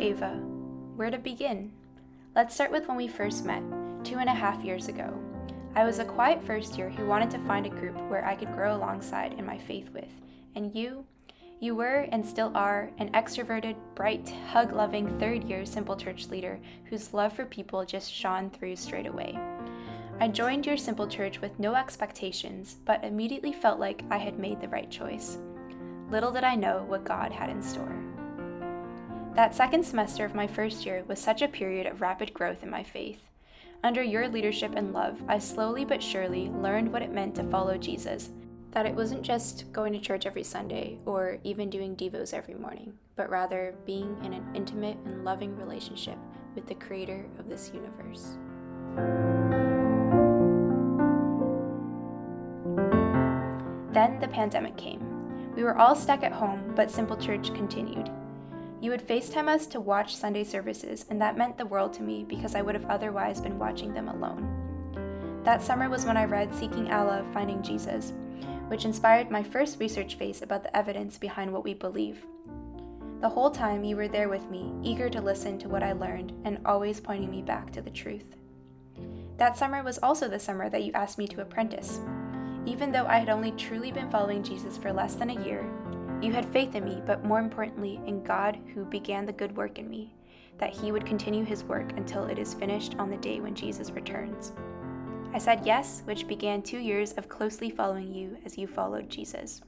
Ava. Where to begin? Let's start with when we first met, 2.5 years ago. I was a quiet first year who wanted to find a group where I could grow alongside in my faith with. And you were and still are an extroverted, bright, hug-loving third-year Simple Church leader whose love for people just shone through straight away. I joined your Simple Church with no expectations, but immediately felt like I had made the right choice. Little did I know what God had in store. That second semester of my first year was such a period of rapid growth in my faith. Under your leadership and love, I slowly but surely learned what it meant to follow Jesus, that it wasn't just going to church every Sunday or even doing devos every morning, but rather being in an intimate and loving relationship with the creator of this universe. Then the pandemic came. We were all stuck at home, but Simple Church continued. You would FaceTime us to watch Sunday services, and that meant the world to me because I would have otherwise been watching them alone. That summer was when I read Seeking Allah, Finding Jesus, which inspired my first research phase about the evidence behind what we believe. The whole time you were there with me, eager to listen to what I learned and always pointing me back to the truth. That summer was also the summer that you asked me to apprentice. Even though I had only truly been following Jesus for less than a year, you had faith in me, but more importantly, in God who began the good work in me, that he would continue his work until it is finished on the day when Jesus returns. I said yes, which began 2 years of closely following you as you followed Jesus.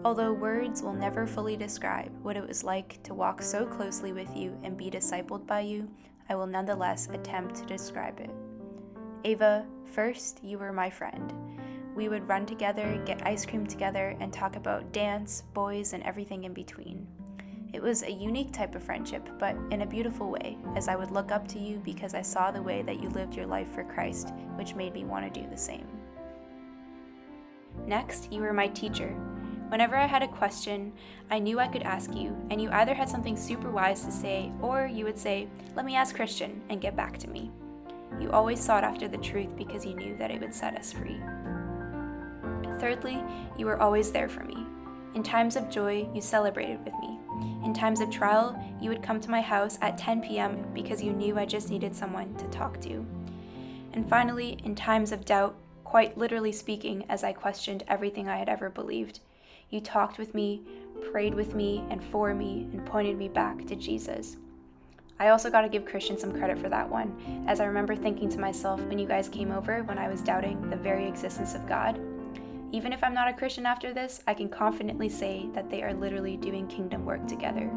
Although words will never fully describe what it was like to walk so closely with you and be discipled by you, I will nonetheless attempt to describe it. Ava, first, you were my friend. We would run together, get ice cream together, and talk about dance, boys, and everything in between. It was a unique type of friendship, but in a beautiful way, as I would look up to you because I saw the way that you lived your life for Christ, which made me want to do the same. Next, you were my teacher. Whenever I had a question, I knew I could ask you, and you either had something super wise to say, or you would say, "Let me ask Christian," and get back to me. You always sought after the truth because you knew that it would set us free. Thirdly, you were always there for me. In times of joy, you celebrated with me. In times of trial, you would come to my house at 10 p.m. because you knew I just needed someone to talk to. And finally, in times of doubt, quite literally speaking, as I questioned everything I had ever believed, you talked with me, prayed with me, and for me, and pointed me back to Jesus. I also got to give Christian some credit for that one, as I remember thinking to myself when you guys came over when I was doubting the very existence of God, even if I'm not a Christian after this, I can confidently say that they are literally doing kingdom work together.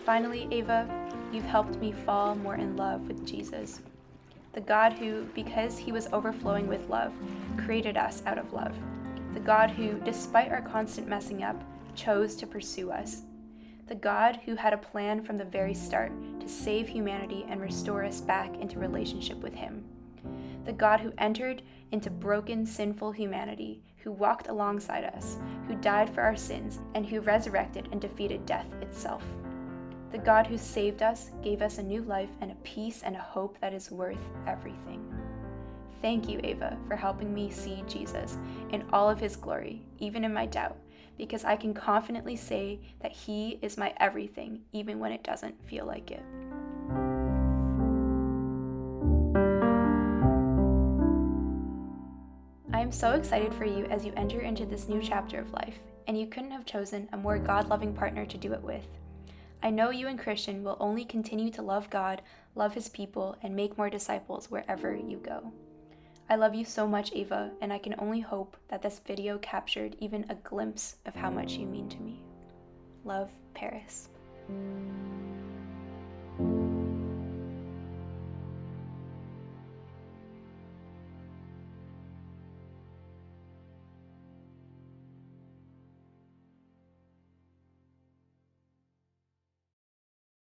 Finally, Ava, you've helped me fall more in love with Jesus, the God who, because he was overflowing with love, created us out of love, the God who, despite our constant messing up, chose to pursue us, the God who had a plan from the very start to save humanity and restore us back into relationship with him, the God who entered into broken, sinful humanity, who walked alongside us, who died for our sins, and who resurrected and defeated death itself. The God who saved us, gave us a new life and a peace and a hope that is worth everything. Thank you, Ava, for helping me see Jesus in all of his glory, even in my doubt, because I can confidently say that he is my everything, even when it doesn't feel like it. I am so excited for you as you enter into this new chapter of life, and you couldn't have chosen a more God-loving partner to do it with. I know you and Christian will only continue to love God, love his people, and make more disciples wherever you go. I love you so much, Ava, and I can only hope that this video captured even a glimpse of how much you mean to me. Love, Paris.